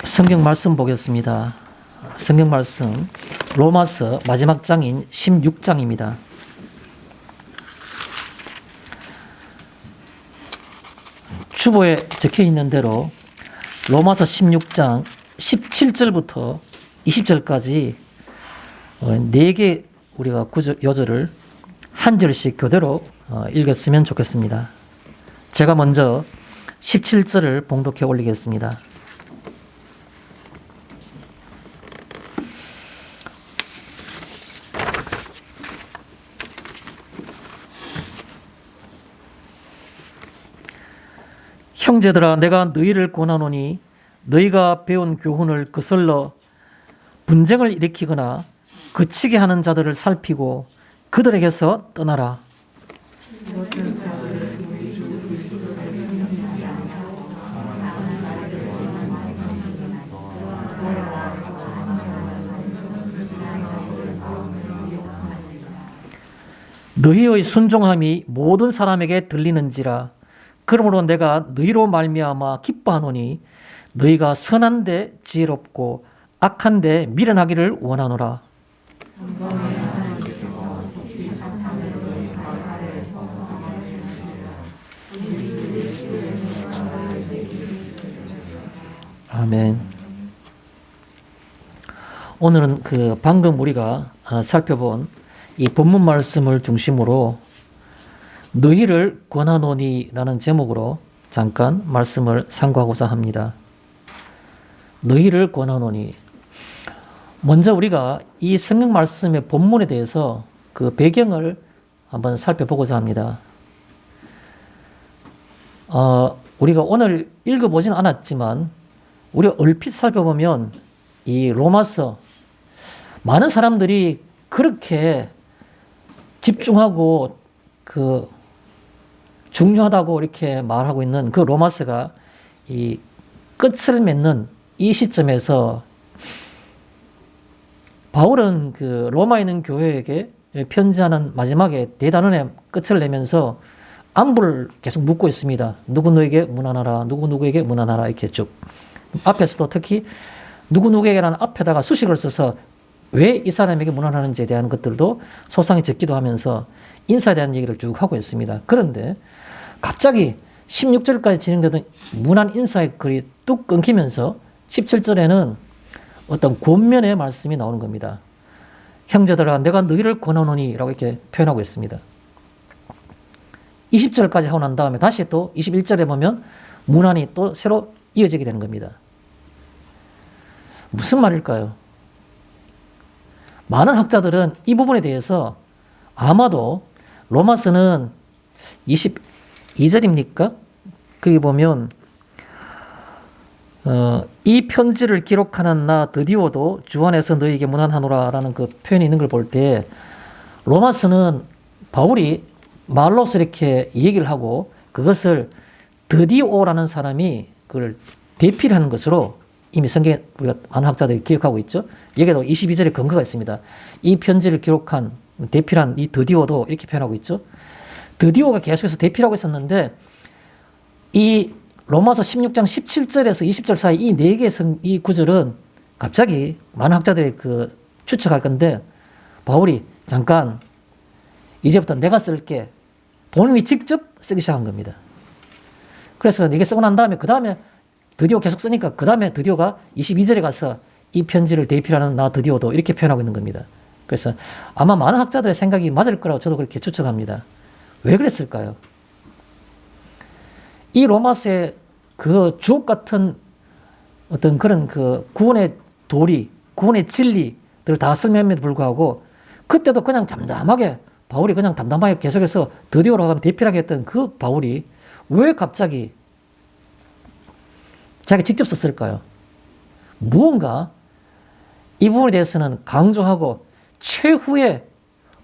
성경 말씀 보겠습니다. 성경 말씀 로마서 마지막 장인 16장입니다. 주보에 적혀 있는 대로 로마서 16장 17절부터 20절까지 4개 우리가 요절을 한 절씩 교대로 읽었으면 좋겠습니다. 제가 먼저 17절을 봉독해 올리겠습니다. 형제들아, 내가 너희를 권하노니 너희가 배운 교훈을 거슬러 분쟁을 일으키거나 그치게 하는 자들을 살피고 그들에게서 떠나라. 너희의 순종함이 모든 사람에게 들리는지라. 그러므로 내가 너희로 말미암아 기뻐하노니 너희가 선한데 지혜롭고 악한데 미련하기를 원하노라. 아멘. 오늘은 방금 우리가 살펴본 이 본문 말씀을 중심으로 너희를 권하노니 라는 제목으로 잠깐 말씀을 상고하고자 합니다. 너희를 권하노니. 먼저 우리가 이 성경 말씀의 본문에 대해서 그 배경을 한번 살펴보고자 합니다. 우리가 오늘 읽어보지는 않았지만 우리가 얼핏 살펴보면 이 로마서 많은 사람들이 그렇게 집중하고 중요하다고 이렇게 말하고 있는 그 로마서가 이 끝을 맺는 이 시점에서 바울은 로마에 있는 교회에게 편지하는 마지막에 대단원의 끝을 내면서 안부를 계속 묻고 있습니다. 누구 누구에게 문안하라, 누구 누구에게 문안하라 이렇게 쭉. 앞에서도 특히 누구 누구에게라는 앞에다가 수식을 써서 왜 이 사람에게 문안하는지에 대한 것들도 소상히 적기도 하면서 인사에 대한 얘기를 쭉 하고 있습니다. 그런데 갑자기 16절까지 진행되던 문안 인사의 글이 뚝 끊기면서 17절에는 어떤 권면의 말씀이 나오는 겁니다. 형제들아, 내가 너희를 권하노니 라고 이렇게 표현하고 있습니다. 20절까지 하고 난 다음에 다시 또 21절에 보면 문안이 또 새로 이어지게 되는 겁니다. 무슨 말일까요? 많은 학자들은 이 부분에 대해서 아마도 로마서는 22절입니까? 거기 보면 이 편지를 기록하는 나 드디오도 주 안에서 너희에게 문안하노라 라는 그 표현이 있는 걸 볼 때 로마서는 바울이 말로서 이렇게 얘기를 하고 그것을 드디오라는 사람이 그걸 대필 하는 것으로 이미 성경에 우리가 많은 학자들이 기억하고 있죠. 여기에도 22절에 근거가 있습니다. 이 편지를 기록한 대필한 이 드디오도 이렇게 표현하고 있죠. 드디오가 계속해서 대필하고 있었는데 이 로마서 16장 17절에서 20절 사이 이 4개의 이 구절은 갑자기 많은 학자들이 추측할 건데 바울이 잠깐 이제부터 내가 쓸게 본인이 직접 쓰기 시작한 겁니다. 그래서 이게 쓰고 난 다음에 그 다음에 드디어 계속 쓰니까 그 다음에 드디어가 22절에 가서 이 편지를 대필하는 나 드디어도 이렇게 표현하고 있는 겁니다. 그래서 아마 많은 학자들의 생각이 맞을 거라고 저도 그렇게 추측합니다. 왜 그랬을까요? 이 로마서의 주옥 같은 어떤 그런 구원의 도리, 구원의 진리들을 다 설명함에도 불구하고 그때도 그냥 담담하게 바울이 그냥 담담하게 계속해서 드디어로 하면 대필하게 했던 그 바울이 왜 갑자기 자기가 직접 썼을까요? 무언가 이 부분에 대해서는 강조하고 최후의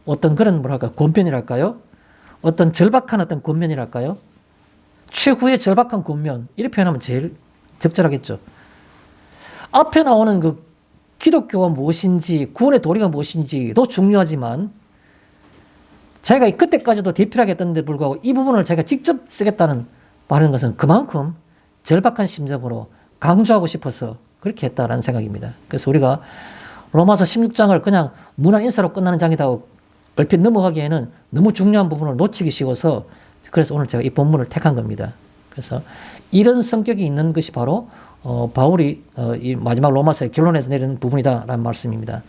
어떤 그런 권면이랄까요? 어떤 절박한 어떤 권면이랄까요? 최후의 절박한 권면 이렇게 표현하면 제일 적절하겠죠. 앞에 나오는 기독교가 무엇인지 구원의 도리가 무엇인지도 중요하지만 자기가 그때까지도 대필하게 했던데 불구하고 이 부분을 자기가 직접 쓰겠다는 말하는 것은 그만큼 절박한 심정으로 강조하고 싶어서 그렇게 했다라는 생각입니다. 그래서 우리가 로마서 16장을 그냥 무난 인사로 끝나는 장이라고 얼핏 넘어가기에는 너무 중요한 부분을 놓치기 쉬워서 그래서 오늘 제가 이 본문을 택한 겁니다. 그래서 이런 성격이 있는 것이 바로 바울이 이 마지막 로마서의 결론에서 내리는 부분이다라는 말씀입니다.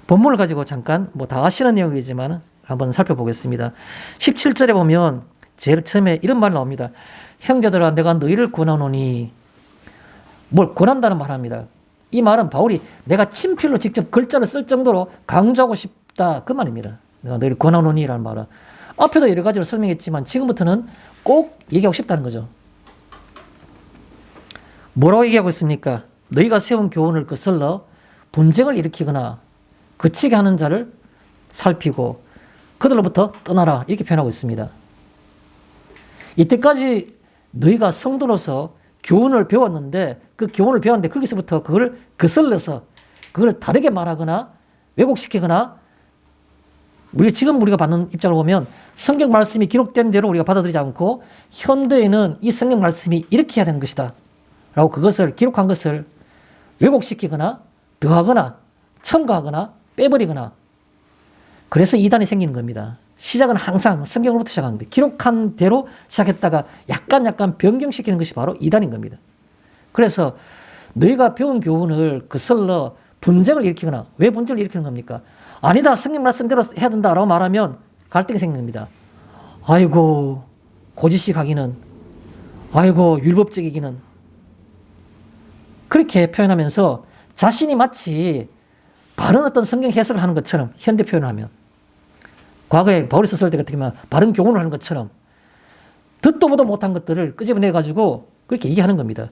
본문을 가지고 잠깐 뭐 다 아시는 내용이지만 한번 살펴보겠습니다. 17절에 보면 제일 처음에 이런 말이 나옵니다. 형제들아 내가 너희를 권하노니, 뭘 권한다는 말 합니다. 이 말은 바울이 내가 친필로 직접 글자를 쓸 정도로 강조하고 싶다 그 말입니다. 내가 너희를 권하노니 라는 말은 앞에도 여러 가지로 설명했지만 지금부터는 꼭 얘기하고 싶다는 거죠. 뭐라고 얘기하고 있습니까? 너희가 세운 교훈을 거슬러 분쟁을 일으키거나 그치게 하는 자를 살피고 그들로부터 떠나라 이렇게 표현하고 있습니다. 이때까지 너희가 성도로서 교훈을 배웠는데 그 교훈을 배웠는데 거기서부터 그걸 거슬러서 그걸 다르게 말하거나 왜곡시키거나 지금 우리가 받는 입장을 보면 성경 말씀이 기록된 대로 우리가 받아들이지 않고 현대에는 이 성경 말씀이 이렇게 해야 되는 것이다 라고 그것을 기록한 것을 왜곡시키거나 더하거나 첨가하거나 빼버리거나 그래서 이단이 생기는 겁니다. 시작은 항상 성경으로부터 시작하는 겁니다. 기록한 대로 시작했다가 약간 변경시키는 것이 바로 이단인 겁니다. 그래서 너희가 배운 교훈을 거슬러 분쟁을 일으키거나 왜 분쟁을 일으키는 겁니까? 아니다 성경 말씀대로 해야 된다라고 말하면 갈등이 생깁니다. 아이고 고지식 하기는, 아이고 율법적이기는, 그렇게 표현하면서 자신이 마치 바른 어떤 성경 해석을 하는 것처럼 현대 표현을 하면, 과거에 바울이 썼을 때 같은 경우는 바른 교훈을 하는 것처럼 듣도 보도 못한 것들을 끄집어내가지고 그렇게 얘기하는 겁니다.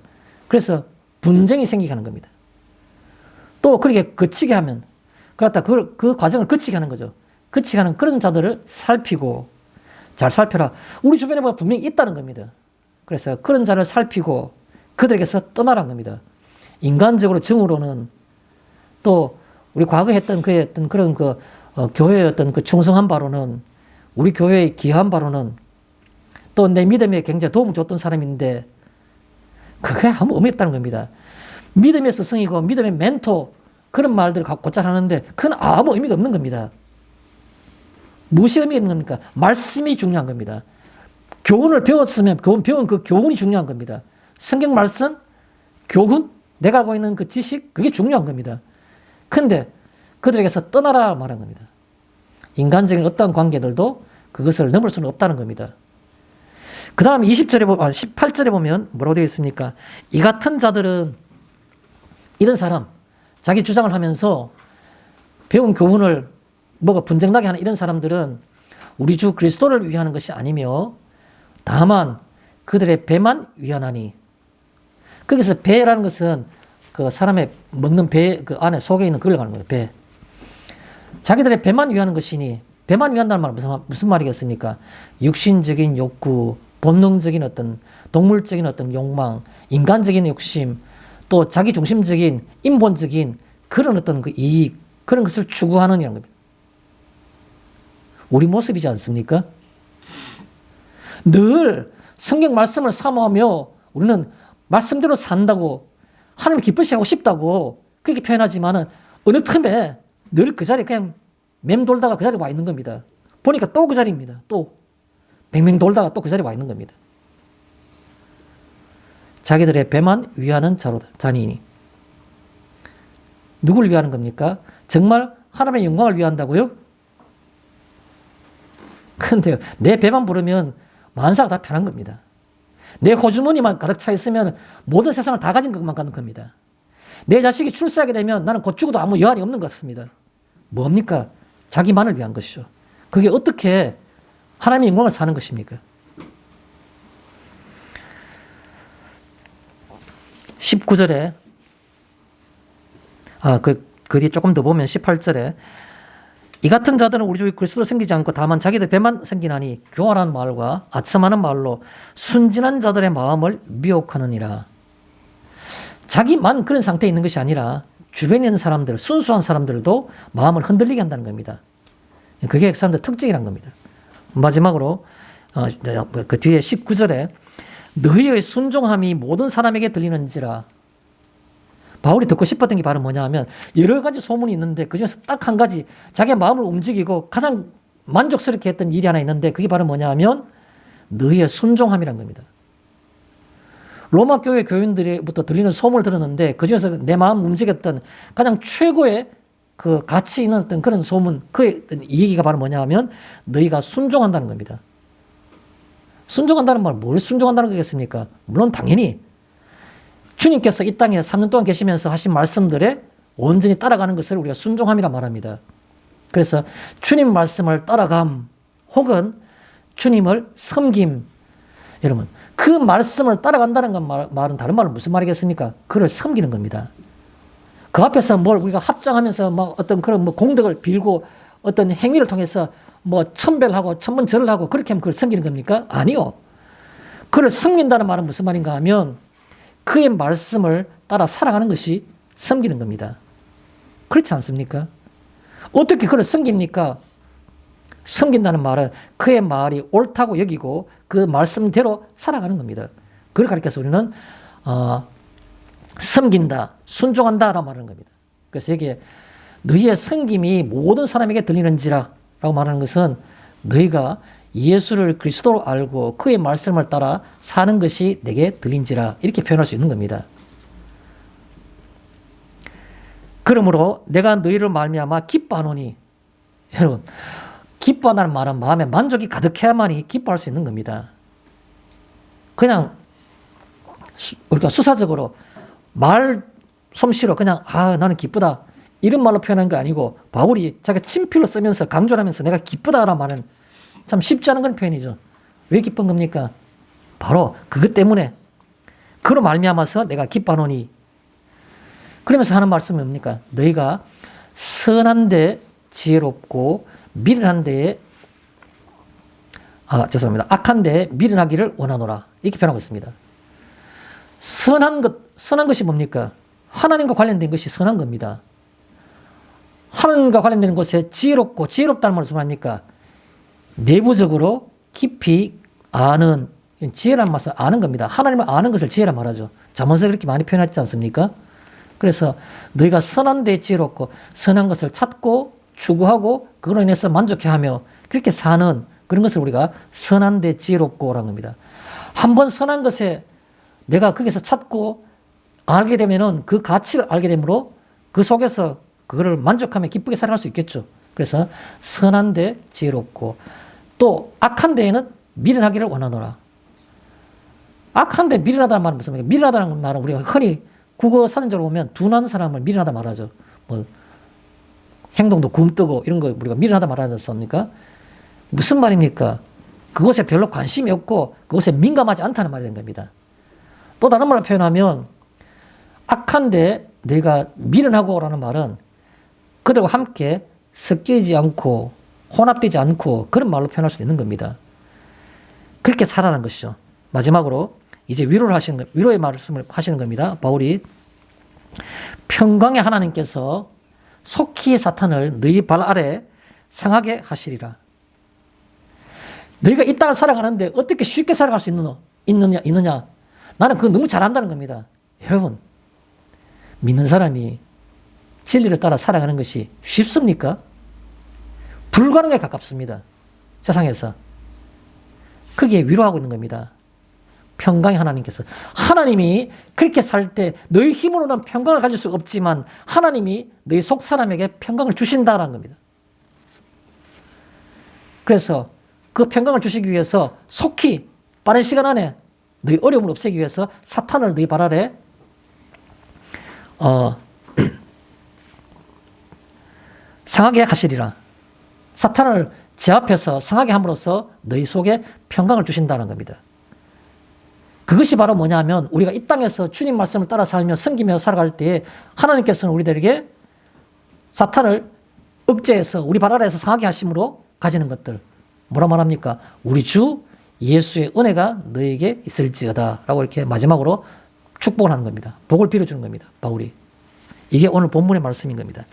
그래서 분쟁이 생기게 하는 겁니다. 또 그렇게 거치게 하면 그 과정을 거치게 하는 거죠. 거치게 하는 그런 자들을 살피고, 잘 살펴라. 우리 주변에 보면 분명히 있다는 겁니다. 그래서 그런 자를 살피고 그들에게서 떠나라는 겁니다. 인간적으로 정으로는 또 우리 과거에 했던 그의 어떤 그런 교회의 어떤 그 충성한 바로는, 우리 교회의 기여한 바로는, 또 내 믿음에 굉장히 도움을 줬던 사람인데 그게 아무 의미 없다는 겁니다. 믿음의 스승이고 믿음의 멘토 그런 말들을 곧잘 하는데 그건 아무 의미가 없는 겁니다. 무엇이 의미가 있는 겁니까? 말씀이 중요한 겁니다. 교훈을 배웠으면 배운 그 교훈이 중요한 겁니다. 성경 말씀, 교훈, 내가 알고 있는 그 지식, 그게 중요한 겁니다. 근데 그들에게서 떠나라 말한 겁니다. 인간적인 어떤 관계들도 그것을 넘을 수는 없다는 겁니다. 그 다음 18절에 보면 뭐라고 되어 있습니까? 이 같은 자들은, 이런 사람, 자기 주장을 하면서 배운 교훈을 뭐가 분쟁나게 하는 이런 사람들은 우리 주 그리스도를 위하는 것이 아니며 다만 그들의 배만 위하나니. 거기서 배라는 것은 그 사람의 먹는 배 그 안에 속에 있는 그걸 말하는 거예요. 배. 자기들의 배만 위하는 것이니, 배만 위한다는 말은 무슨 말이겠습니까? 육신적인 욕구, 본능적인 어떤 동물적인 어떤 욕망, 인간적인 욕심, 또 자기 중심적인 인본적인 그런 어떤 그 이익, 그런 것을 추구하는 이라는 겁니다. 우리 모습이지 않습니까? 늘 성경 말씀을 사모하며 우리는 말씀대로 산다고, 하나님을 기쁘시게 하고 싶다고 그렇게 표현하지만은 어느 틈에 늘 그 자리에 그냥 맴돌다가 그 자리에 와 있는 겁니다. 보니까 또 그 자리입니다. 또 뱅뱅 돌다가 또 그 자리에 와 있는 겁니다. 자기들의 배만 위하는 자니니. 누구를 위하는 겁니까? 정말 하나님의 영광을 위한다고요? 근데 내 배만 부르면 만사가 다 편한 겁니다. 내 호주머니만 가득 차 있으면 모든 세상을 다 가진 것만 가는 겁니다. 내 자식이 출세하게 되면 나는 곧 죽어도 아무 여한이 없는 것 같습니다. 뭡니까? 자기만을 위한 것이죠. 그게 어떻게 하나님의 영광을 사는 것입니까? 19절에 그 뒤에 조금 더 보면 18절에 이 같은 자들은 우리 주 그리스도를 섬기지 않고 다만 자기들 배만 섬기나니 교활한 말과 아첨하는 말로 순진한 자들의 마음을 미혹하느니라. 자기만 그런 상태에 있는 것이 아니라 주변에 있는 사람들, 순수한 사람들도 마음을 흔들리게 한다는 겁니다. 그게 그 사람들 특징이란 겁니다. 마지막으로 그 뒤에 19절에 너희의 순종함이 모든 사람에게 들리는지라. 바울이 듣고 싶었던 게 바로 뭐냐 하면 여러 가지 소문이 있는데 그중에서 딱 한 가지 자기의 마음을 움직이고 가장 만족스럽게 했던 일이 하나 있는데 그게 바로 뭐냐 하면 너희의 순종함이란 겁니다. 로마 교회 교인들부터 들리는 소문을 들었는데 그중에서 내 마음 움직였던 가장 최고의 그 가치 있는 어떤 그런 소문, 그 얘기가 바로 뭐냐 하면 너희가 순종한다는 겁니다. 순종한다는 말, 뭘 순종한다는 거겠습니까? 물론 당연히 주님께서 이 땅에 3년 동안 계시면서 하신 말씀들에 온전히 따라가는 것을 우리가 순종함이라 말합니다. 그래서 주님 말씀을 따라감 혹은 주님을 섬김. 여러분, 그 말씀을 따라간다는 말은 다른 말은 무슨 말이겠습니까? 그를 섬기는 겁니다. 그 앞에서 뭘 우리가 합장하면서 막 어떤 그런 뭐 공덕을 빌고 어떤 행위를 통해서 뭐 천별하고 천번절을 하고 그렇게 하면 그걸 섬기는 겁니까? 아니요. 그를 섬긴다는 말은 무슨 말인가 하면 그의 말씀을 따라 살아가는 것이 섬기는 겁니다. 그렇지 않습니까? 어떻게 그를 섬깁니까? 섬긴다는 말은 그의 말이 옳다고 여기고 그 말씀대로 살아가는 겁니다. 그걸 가리켜서 우리는 섬긴다, 순종한다라고 말하는 겁니다. 그래서 여기에 너희의 섬김이 모든 사람에게 들리는지라 라고 말하는 것은 너희가 예수를 그리스도로 알고 그의 말씀을 따라 사는 것이 내게 들린지라 이렇게 표현할 수 있는 겁니다. 그러므로 내가 너희를 말미암아 기뻐하노니 여러분 기뻐한다는 말은 마음에 만족이 가득해야만이 기뻐할 수 있는 겁니다. 그냥 우리가 수사적으로 말 솜씨로 그냥 나는 기쁘다 이런 말로 표현한 게 아니고 바울이 자기 친필로 쓰면서 강조를 하면서 내가 기쁘다라는 말은 참 쉽지 않은 그런 표현이죠. 왜 기쁜 겁니까? 바로 그것 때문에 그로 말미암아서 내가 기뻐하노니 그러면서 하는 말씀이 뭡니까? 너희가 선한데 지혜롭고 미련한데 악한데 미련하기를 원하노라 이렇게 표현하고 있습니다. 선한 것이 뭡니까? 하나님과 관련된 것이 선한 겁니다. 하나님과 관련된 곳에 지혜롭다는 말은 무슨 말입니까? 내부적으로 깊이 아는, 지혜란 말은 아는 겁니다. 하나님을 아는 것을 지혜라 말하죠. 잠언서 그렇게 많이 표현하지 않습니까? 그래서 너희가 선한 데 지혜롭고 선한 것을 찾고 추구하고 그로 인해서 만족해하며 그렇게 사는 그런 것을 우리가 선한 데 지혜롭고라는 겁니다. 한번 선한 것에 내가 거기서 찾고 알게 되면은 그 가치를 알게 되므로 그 속에서 그거를 만족하며 기쁘게 살아갈 수 있겠죠. 그래서 선한데 지혜롭고 또 악한 데에는 미련하기를 원하노라. 악한데 미련하다는 말은 무슨 말이에요? 미련하다는 말은 우리가 흔히 국어 사전적으로 보면 둔한 사람을 미련하다 말하죠. 뭐 행동도 굼뜨고 이런 거 우리가 미련하다 말하지 않습니까? 무슨 말입니까? 그것에 별로 관심이 없고 그것에 민감하지 않다는 말이 된 겁니다. 또 다른 말로 표현하면 악한데 내가 미련하고라는 말은 그들과 함께 섞이지 않고 혼합되지 않고 그런 말로 표현할 수 있는 겁니다. 그렇게 살아가는 것이죠. 마지막으로 이제 위로의 말씀을 하시는 겁니다. 바울이 평강의 하나님께서 속히 사탄을 너희 발 아래 상하게 하시리라. 너희가 이 땅을 살아가는데 어떻게 쉽게 살아갈 수 있느냐? 나는 그거 너무 잘한다는 겁니다. 여러분, 믿는 사람이 진리를 따라 살아가는 것이 쉽습니까? 불가능에 가깝습니다. 세상에서. 그게 위로하고 있는 겁니다. 평강의 하나님께서. 하나님이 그렇게 살 때 너희 힘으로는 평강을 가질 수 없지만 하나님이 너희 속 사람에게 평강을 주신다는 겁니다. 그래서 그 평강을 주시기 위해서 속히 빠른 시간 안에 너희 어려움을 없애기 위해서 사탄을 너희 발 아래 상하게 하시리라. 사탄을 제압해서 상하게 함으로써 너희 속에 평강을 주신다는 겁니다. 그것이 바로 뭐냐면 우리가 이 땅에서 주님 말씀을 따라 살며 섬기며 살아갈 때 하나님께서는 우리들에게 사탄을 억제해서 우리 발 아래에서 상하게 하심으로 가지는 것들 뭐라 말합니까? 우리 주 예수의 은혜가 너에게 있을지어다 라고 이렇게 마지막으로 축복을 하는 겁니다. 복을 빌어주는 겁니다. 바울이. 이게 오늘 본문의 말씀인 겁니다.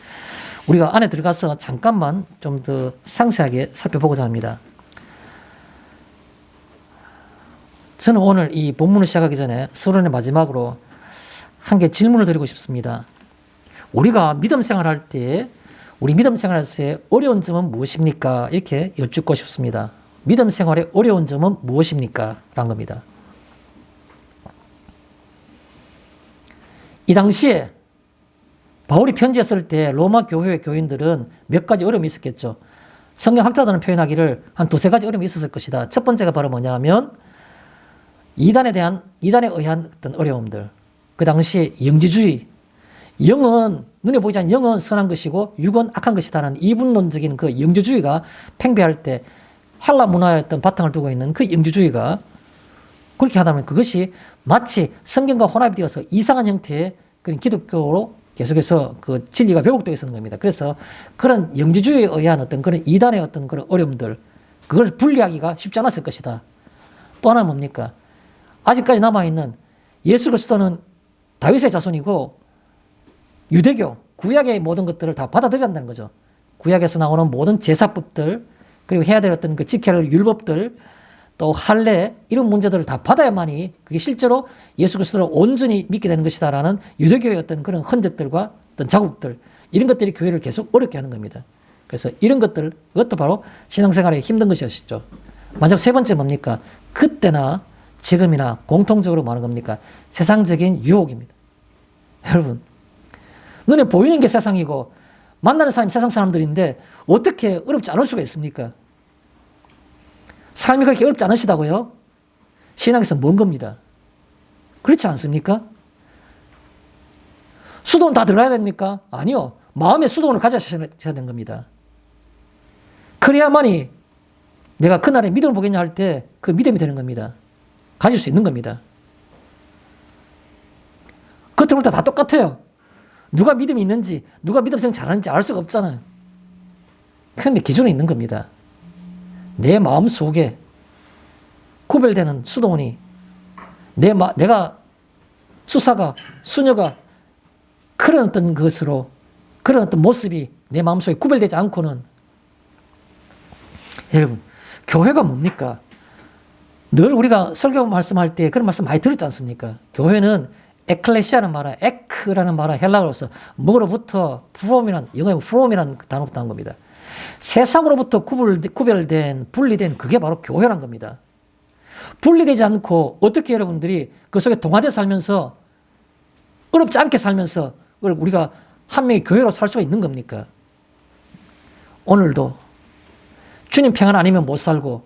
우리가 안에 들어가서 잠깐만 좀 더 상세하게 살펴보고자 합니다. 저는 오늘 이 본문을 시작하기 전에 서론의 마지막으로 한 개 질문을 드리고 싶습니다. 우리가 믿음 생활할 때 우리 믿음 생활에서의 어려운 점은 무엇입니까? 이렇게 여쭙고 싶습니다. 믿음 생활의 어려운 점은 무엇입니까? 라는 겁니다. 이 당시에 바울이 편지했을 때 로마 교회 교인들은 몇 가지 어려움이 있었겠죠. 성경학자들은 표현하기를 한 두세 가지 어려움이 있었을 것이다. 첫 번째가 바로 뭐냐면 이단에 의한 어떤 어려움들. 그 당시 영지주의. 영은 눈에 보이지 않는 영은 선한 것이고 육은 악한 것이다라는 이분론적인 그 영주주의가 팽배할 때 헬라 문화의 어떤 바탕을 두고 있는 그 영주주의가 그렇게 하다 보면 그것이 마치 성경과 혼합이 되어서 이상한 형태의 그런 기독교로 계속해서 그 진리가 왜곡되어 있었는 겁니다. 그래서 그런 영지주의에 의한 어떤 그런 이단의 어떤 그런 어려움들, 그걸 분리하기가 쉽지 않았을 것이다. 또 하나는 뭡니까? 아직까지 남아있는 예수 그리스도는 다윗의 자손이고 유대교, 구약의 모든 것들을 다 받아들여야 한다는 거죠. 구약에서 나오는 모든 제사법들, 그리고 해야 될 어떤 그 지켜야 할 율법들, 또 할례, 이런 문제들을 다 받아야만이 그게 실제로 예수 그리스도를 온전히 믿게 되는 것이다라는 유대교의 어떤 그런 흔적들과 어떤 자국들, 이런 것들이 교회를 계속 어렵게 하는 겁니다. 그래서 이런 것들, 그것도 바로 신앙생활에 힘든 것이었죠. 마지막 세 번째 뭡니까? 그때나 지금이나 공통적으로 말하는 겁니까? 세상적인 유혹입니다. 여러분, 눈에 보이는 게 세상이고 만나는 사람이 세상 사람들인데 어떻게 어렵지 않을 수가 있습니까? 삶이 그렇게 어렵지 않으시다고요? 신앙에서 먼 겁니다. 그렇지 않습니까? 수도는 다 들어가야 됩니까? 아니요. 마음의 수도원을 가져야 되는 겁니다. 그래야만이 내가 그날에 믿음을 보겠냐 할 때 그 믿음이 되는 겁니다. 가질 수 있는 겁니다. 겉으로 다 똑같아요. 누가 믿음이 있는지, 누가 믿음 생활 잘하는지 알 수가 없잖아요. 그런데 기존에 있는 겁니다. 내 마음 속에 구별되는 수도원이 내가 수사가, 수녀가 그런 어떤 것으로, 그런 어떤 모습이 내 마음 속에 구별되지 않고는, 여러분, 교회가 뭡니까? 늘 우리가 설교 말씀할 때 그런 말씀 많이 들었지 않습니까? 교회는 에클레시아라는 말은 에크라는 말은 헬라어로서 뭐로부터 프롬이란, 영어의 프롬이라는 단어부터 한 겁니다. 세상으로부터 구별된, 분리된 그게 바로 교회란 겁니다. 분리되지 않고 어떻게 여러분들이 그 속에 동화돼 살면서 어렵지 않게 살면서 우리가 한 명의 교회로 살 수가 있는 겁니까? 오늘도 주님 평안 아니면 못 살고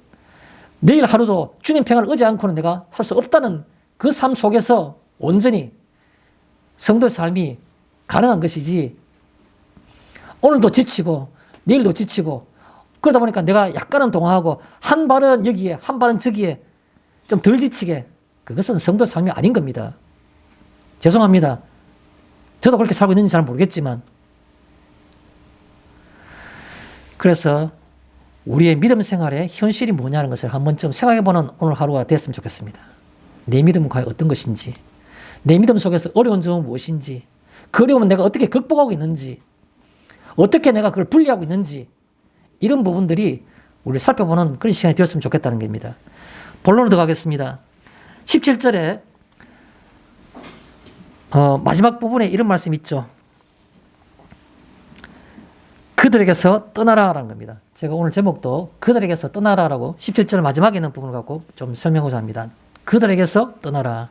내일 하루도 주님 평안을 의지 않고는 내가 살 수 없다는 그 삶 속에서 온전히 성도의 삶이 가능한 것이지, 오늘도 지치고 내일도 지치고 그러다 보니까 내가 약간은 동화하고 한 발은 여기에 한 발은 저기에 좀 덜 지치게, 그것은 성도의 삶이 아닌 겁니다. 죄송합니다. 저도 그렇게 살고 있는지 잘 모르겠지만, 그래서 우리의 믿음 생활의 현실이 뭐냐는 것을 한 번쯤 생각해보는 오늘 하루가 됐으면 좋겠습니다. 내 믿음은 과연 어떤 것인지, 내 믿음 속에서 어려운 점은 무엇인지, 그 어려움은 내가 어떻게 극복하고 있는지, 어떻게 내가 그걸 분리하고 있는지, 이런 부분들이 우리 살펴보는 그런 시간이 되었으면 좋겠다는 겁니다. 본론으로 들어가겠습니다. 17절에 마지막 부분에 이런 말씀이 있죠. 그들에게서 떠나라라는 겁니다. 제가 오늘 제목도 그들에게서 떠나라라고 17절 마지막에 있는 부분을 갖고 좀 설명하고자 합니다. 그들에게서 떠나라.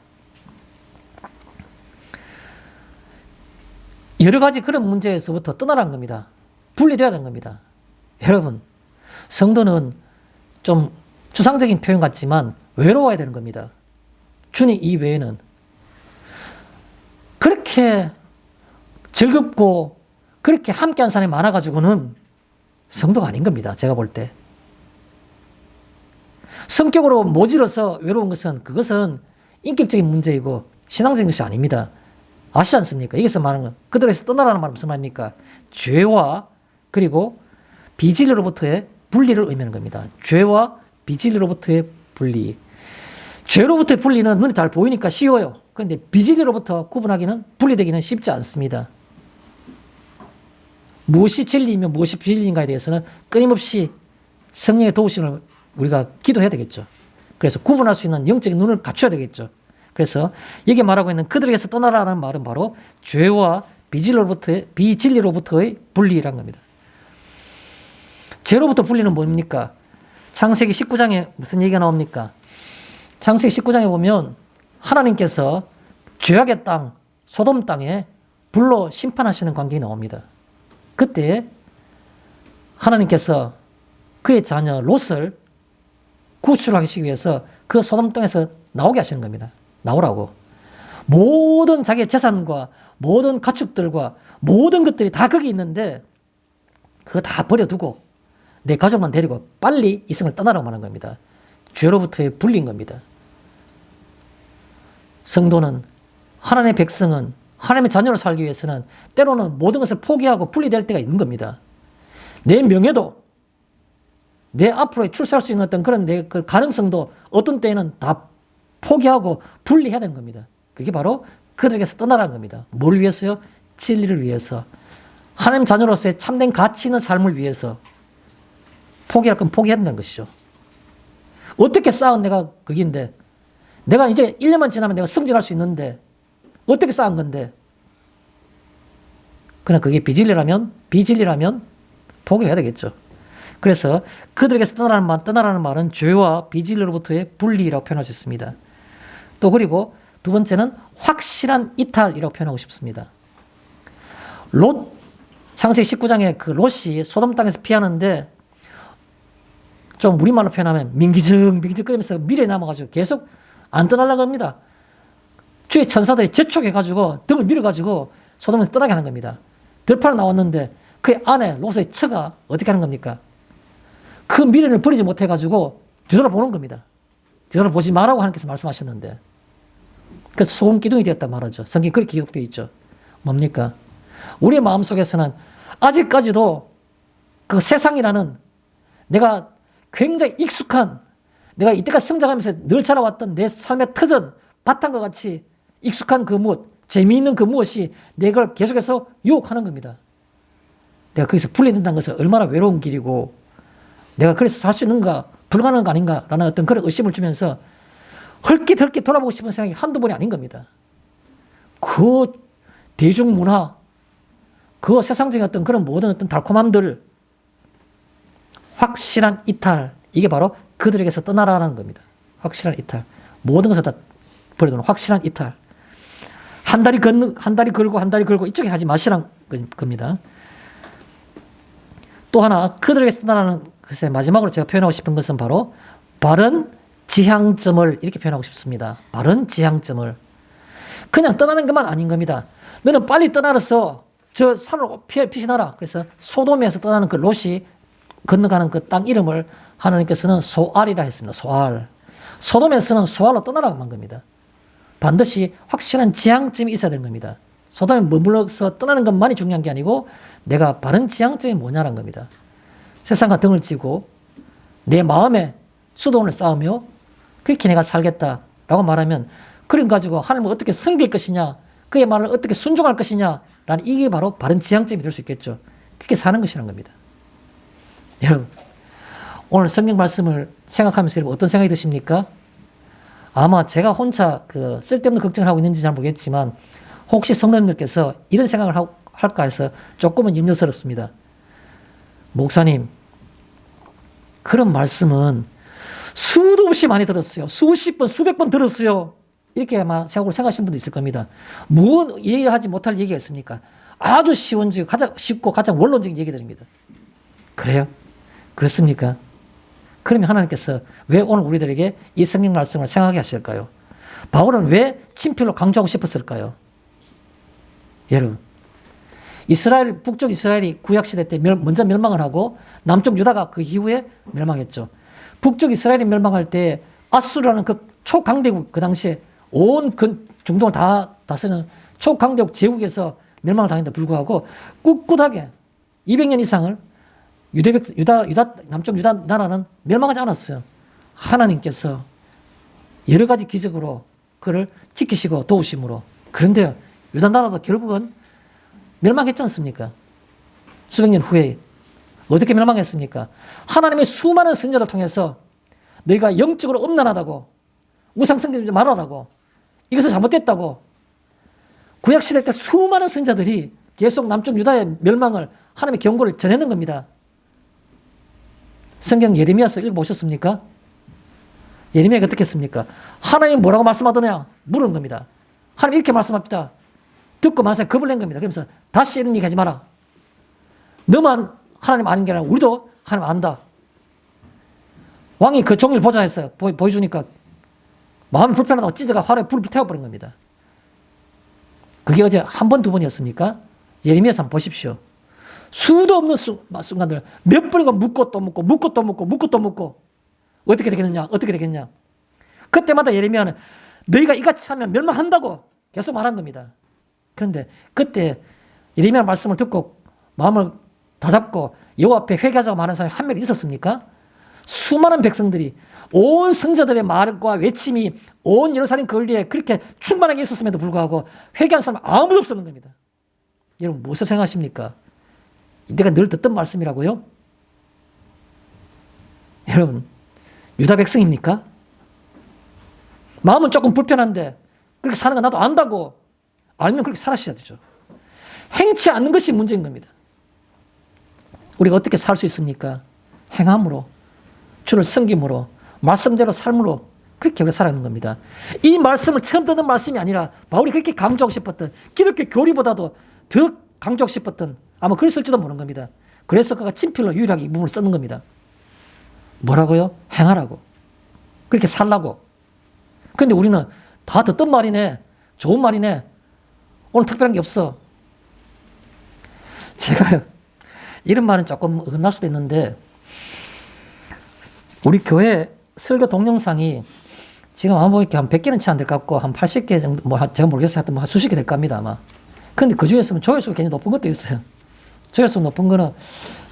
여러 가지 그런 문제에서부터 떠나라는 겁니다. 분리되어야 되는 겁니다. 여러분, 성도는 좀 추상적인 표현 같지만 외로워야 되는 겁니다. 주님 이외에는. 그렇게 즐겁고 그렇게 함께한 사람이 많아가지고는 성도가 아닌 겁니다. 제가 볼 때. 성격으로 모질어서 외로운 것은, 그것은 인격적인 문제이고 신앙적인 것이 아닙니다. 아시지 않습니까? 여기서 말하는 건, 그들에게서 떠나라는 말은 무슨 말입니까? 죄와 그리고 비진리로부터의 분리를 의미하는 겁니다. 죄와 비진리로부터의 분리. 죄로부터의 분리는 눈에 잘 보이니까 쉬워요. 그런데 비진리로부터 구분하기는, 분리되기는 쉽지 않습니다. 무엇이 진리이며 무엇이 비진리인가에 대해서는 끊임없이 성령의 도우심을 우리가 기도해야 되겠죠. 그래서 구분할 수 있는 영적인 눈을 갖춰야 되겠죠. 그래서 그래서 여기 말하고 있는 그들에게서 떠나라는 말은 바로 죄와 비진리로부터의 분리라는 겁니다. 죄로부터 분리는 뭡니까? 창세기 19장에 무슨 얘기가 나옵니까? 창세기 19장에 보면 하나님께서 죄악의 땅, 소돔 땅에 불로 심판하시는 광경이 나옵니다. 그때 하나님께서 그의 자녀 롯을 구출하시기 위해서 그 소돔 땅에서 나오게 하시는 겁니다. 나오라고. 모든 자기의 재산과 모든 가축들과 모든 것들이 다 거기 있는데 그거 다 버려두고 내 가족만 데리고 빨리 이 성을 떠나라고 하는 겁니다. 죄로부터의 분리인 겁니다. 성도는, 하나님의 백성은, 하나님의 자녀로 살기 위해서는 때로는 모든 것을 포기하고 분리될 때가 있는 겁니다. 내 명예도, 내 앞으로 출세할 수 있는 어떤 그런 내 그 가능성도 어떤 때에는 다 포기하고 분리해야 되는 겁니다. 그게 바로 그들에게서 떠나라는 겁니다. 뭘 위해서요? 진리를 위해서. 하나님 자녀로서의 참된 가치 있는 삶을 위해서 포기할 건 포기해야 된다는 것이죠. 어떻게 쌓은 내가 그긴데, 내가 이제 1년만 지나면 내가 승진할 수 있는데 어떻게 쌓은 건데, 그냥 그게 비진리라면 포기해야 되겠죠. 그래서 그들에게서 떠나라는 말은 죄와 비진리로부터의 분리라고 표현할 수 있습니다. 또 그리고 두 번째는 확실한 이탈이라고 표현하고 싶습니다. 롯, 창세기 19장에 그 롯이 소돔 땅에서 피하는데 좀 우리말로 표현하면 민기적거리면서 미래에 남아가지고 계속 안 떠나려고 합니다. 주의 천사들이 재촉해가지고 등을 밀어가지고 소돔에서 떠나게 하는 겁니다. 들판에 나왔는데 그의 아내 롯의 처가 어떻게 하는 겁니까? 그 미련을 버리지 못해가지고 뒤돌아보는 겁니다. 뒤돌아보지 말라고 하나님께서 말씀하셨는데, 그래서 소금 기둥이 되었다 말하죠. 성경에 그렇게 기록되어 있죠. 뭡니까? 우리의 마음속에서는 아직까지도 그 세상이라는 내가 굉장히 익숙한, 내가 이때까지 성장하면서 늘 자라왔던 내 삶의 터전, 바탕과 같이 익숙한 그 무엇, 재미있는 그 무엇이 내가 계속해서 유혹하는 겁니다. 내가 거기서 분리된다는 것은 얼마나 외로운 길이고 내가 그래서 살 수 있는가, 불가능한 거 아닌가라는 어떤 그런 의심을 주면서 헐깃 돌아보고 싶은 생각이 한두 번이 아닌 겁니다. 그 대중문화, 그 세상적인 어떤 그런 모든 어떤 달콤함들, 확실한 이탈, 이게 바로 그들에게서 떠나라는 겁니다. 확실한 이탈. 모든 것을 다 버려두는 확실한 이탈. 한 다리 걸고 이쪽에 하지 마시라는 겁니다. 또 하나, 그들에게서 떠나라는 것의 마지막으로 제가 표현하고 싶은 것은 바로 바른 지향점을 이렇게 표현하고 싶습니다. 바른 지향점을. 그냥 떠나는 것만 아닌 겁니다. 너는 빨리 떠나서 저 산으로 피신하라. 그래서 소돔에서 떠나는 그 롯이 건너가는 그 땅 이름을 하나님께서는 소알이라 했습니다. 소알. 소돔에서는 소알로 떠나라고 한 겁니다. 반드시 확실한 지향점이 있어야 되는 겁니다. 소돔에 머물러서 떠나는 것만이 중요한 게 아니고 내가 바른 지향점이 뭐냐는 겁니다. 세상과 등을 지고 내 마음에 수동을 쌓으며 그렇게 내가 살겠다라고 말하면 그림 가지고 하나님을 어떻게 섬길 것이냐, 그의 말을 어떻게 순종할 것이냐라는 이게 바로 바른 지향점이 될 수 있겠죠. 그렇게 사는 것이라는 겁니다. 여러분, 오늘 성경 말씀을 생각하면서 여러분 어떤 생각이 드십니까? 아마 제가 혼자 그 쓸데없는 걱정을 하고 있는지 잘 모르겠지만 혹시 성도님들께서 이런 생각을 할까 해서 조금은 염려스럽습니다. 목사님, 그런 말씀은 수도 없이 많이 들었어요. 수십 번, 수백 번 들었어요. 이렇게 아마 생각하시는 분도 있을 겁니다. 무슨 이해하지 못할 얘기가 있습니까? 아주 가장 쉽고 가장 원론적인 얘기들입니다. 그래요? 그렇습니까? 그러면 하나님께서 왜 오늘 우리들에게 이 성경 말씀을 생각하게 하실까요? 바울은 왜 친필로 강조하고 싶었을까요? 여러분, 북쪽 이스라엘이 구약시대 때 먼저 멸망을 하고 남쪽 유다가 그 이후에 멸망했죠. 북쪽 이스라엘이 멸망할 때 아수르라는 그 초강대국, 그 당시에 온 중동을 다 다스리는 초강대국 제국에서 멸망을 당했는데 불구하고 꿋꿋하게 200년 이상을 남쪽 유다 나라는 멸망하지 않았어요. 하나님께서 여러 가지 기적으로 그를 지키시고 도우심으로. 그런데 유다 나라도 결국은 멸망했지 않습니까? 수백 년 후에 어떻게 멸망했습니까? 하나님의 수많은 선지자를 통해서 너희가 영적으로 음란하다고, 우상 섬기지 말아라고, 이것은 잘못됐다고. 구약시대 때 수많은 선지자들이 계속 남쪽 유다의 멸망을 하나님의 경고를 전했는 겁니다. 성경 예레미야서 읽어보셨습니까? 예레미야가 어떻게 했습니까? 하나님 뭐라고 말씀하더냐? 물은 겁니다. 하나님 이렇게 말씀합니다. 듣고 만사에 겁을 낸 겁니다. 그러면서 다시 이런 얘기 하지 마라. 너만 하나님 아는 게 아니라 우리도 하나님 안다. 왕이 그 종일 보자 했어요. 보여주니까 마음이 불편하다고 찢어가 화로에 불을 태워버린 겁니다. 그게 어제 한 번, 두 번이었습니까? 예레미야서 한번 보십시오. 수도 없는 순간들 몇 번이고 묻고 또 묻고 묻고 또 묻고 묻고 또 묻고 어떻게 되겠느냐? 어떻게 되겠냐? 그때마다 예레미야는 너희가 이같이 하면 멸망한다고 계속 말한 겁니다. 그런데 그때 예레미야 말씀을 듣고 마음을 다잡고 여호와 앞에 회개하자고 말하는 사람이 한 명 있었습니까? 수많은 백성들이 온 성자들의 말과 외침이 온 예루살렘 거리에 그렇게 충만하게 있었음에도 불구하고 회개한 사람은 아무도 없었는 겁니다. 여러분 무엇을 생각하십니까? 내가 늘 듣던 말씀이라고요? 여러분 유다 백성입니까? 마음은 조금 불편한데 그렇게 사는 거 나도 안다고 알면 그렇게 살아셔야 되죠. 행치 않는 것이 문제인 겁니다. 우리가 어떻게 살 수 있습니까? 행함으로, 주를 섬김으로, 말씀대로 삶으로 그렇게 우리가 살아가는 겁니다. 이 말씀을 처음 듣는 말씀이 아니라 바울이 그렇게 강조하고 싶었던 기독교 교리보다도 더 강조하고 싶었던 아마 그랬을지도 모르는 겁니다. 그래서 그가 친필로 유일하게 이 부분을 썼는 겁니다. 뭐라고요? 행하라고. 그렇게 살라고. 그런데 우리는 다 듣던 말이네. 좋은 말이네. 오늘 특별한 게 없어. 제가 이런 말은 조금 어긋날 수도 있는데 우리 교회 설교 동영상이 지금 아마 보니까 한 100개는 채 안 될 것 같고 한 80개 정도 제가 모르겠어요. 하여튼 뭐 수십 개 될 겁니다 아마. 그런데 그 중에서는 조회수가 굉장히 높은 것도 있어요. 조회수 높은 거는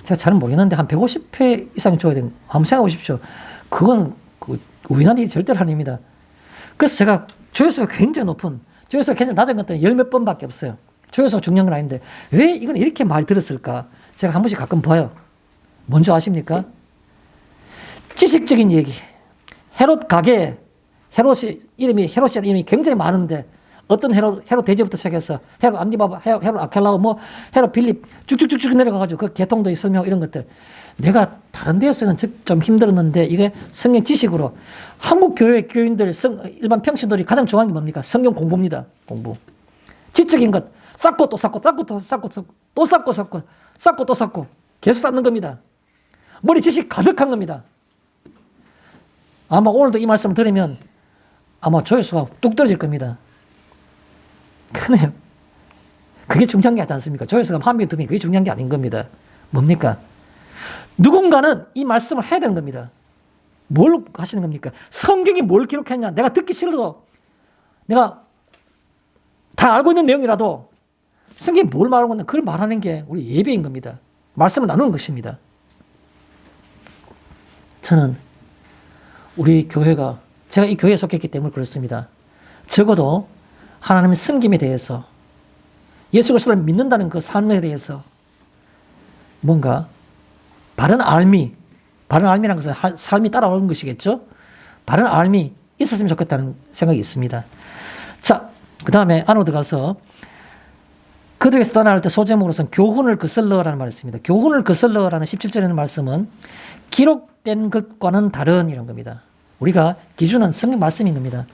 제가 잘 모르겠는데 한 150회 이상 줘야 되는 한번 생각해 보십시오. 그건 우연한 일이 절대로 아닙니다. 그래서 제가 조회수가 굉장히 높은 조회수가 굉장히 낮은 것들은 열 몇 번밖에 없어요. 조회수가 중요한 건 아닌데 왜 이건 이렇게 많이 들었을까? 제가 한 번씩 가끔 봐요. 뭔지 아십니까? 지식적인 얘기. 헤롯 가게에 헤롯이라는 이름이 굉장히 많은데 어떤 헤롯 대제부터 시작해서 헤롯 안디바바, 헤롯 아켈라오, 헤롯 빌립 쭉쭉쭉쭉 내려가가지고 그 계통도 설명하고 이런 것들. 내가 다른 데에서는 좀 힘들었는데 이게 성경 지식으로 한국 교회 교인들, 일반 평신들이 가장 좋아하는 게 뭡니까? 성경 공부입니다. 공부. 지적인 것 쌓고 또 쌓고 쌓고 또 쌓고 또 쌓고 쌓고 쌓고 또 쌓고 계속 쌓는 겁니다. 머리 지식 가득한 겁니다. 아마 오늘도 이 말씀을 들으면 아마 조회수가 뚝 떨어질 겁니다. 크네요. 그게 중요한 게 아니지 않습니까? 조회수가 한 명 들으면 그게 중요한 게 아닌 겁니다. 뭡니까? 누군가는 이 말씀을 해야 되는 겁니다. 뭘 하시는 겁니까? 성경이 뭘 기록했냐? 내가 듣기 싫어도 내가 다 알고 있는 내용이라도 성경이 뭘 말하고 있나 그걸 말하는 게 우리 예배인 겁니다. 말씀을 나누는 것입니다. 저는 우리 교회가 제가 이 교회에 속했기 때문에 그렇습니다. 적어도 하나님의 섬김에 대해서 예수 그리스도를 믿는다는 그 삶에 대해서 뭔가 바른 알미라는 것은 삶이 따라오는 것이겠죠. 바른 알미 있었으면 좋겠다는 생각이 있습니다. 자, 그 다음에 안으로 들어가서 그들에게서 떠나갈 때 소제목으로서는 교훈을 거슬러라는 말이 있습니다. 교훈을 거슬러라는 17절에 있는 말씀은 기록된 것과는 다른 이런 겁니다. 우리가 기준은 성경 말씀인 겁니다.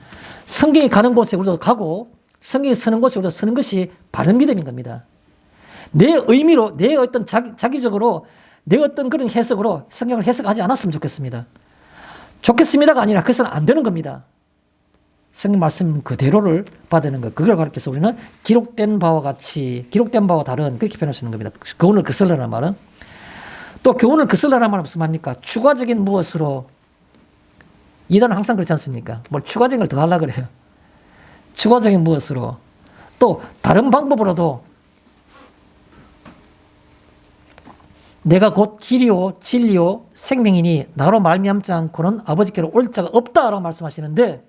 성경이 가는 곳에 우리도 가고 성경이 서는 곳에 우리도 서는 것이 바른 믿음인 겁니다. 내 의미로 내 어떤 자기적으로 내 어떤 그런 해석으로 성경을 해석하지 않았으면 좋겠습니다. 좋겠습니다가 아니라 그래서는 안 되는 겁니다. 성경 말씀 그대로를 받는 것. 그걸 가르쳐서 우리는 기록된 바와 같이, 기록된 바와 다른 그렇게 표현할 수 있는 겁니다. 교훈을 거슬러라는 말은. 또 교훈을 거슬러라는 말은 무슨 말입니까? 추가적인 무엇으로. 이단은 항상 그렇지 않습니까? 뭘 추가적인 걸 더 하려고 그래요. 추가적인 무엇으로. 또 다른 방법으로도 내가 곧 길이요 진리요 생명이니 나로 말미암지 않고는 아버지께로 올 자가 없다라고 말씀하시는데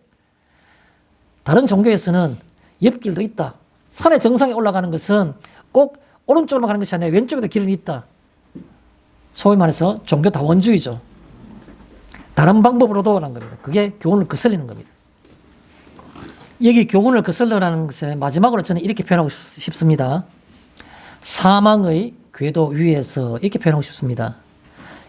다른 종교에서는 옆길도 있다. 산의 정상에 올라가는 것은 꼭 오른쪽으로 가는 것이 아니라 왼쪽에도 길은 있다. 소위 말해서 종교 다원주의죠. 다른 방법으로도 하는 겁니다. 그게 교훈을 거슬리는 겁니다. 여기 교훈을 거슬러라는 것에 마지막으로 저는 이렇게 표현하고 싶습니다. 사망의 궤도 위에서 이렇게 표현하고 싶습니다.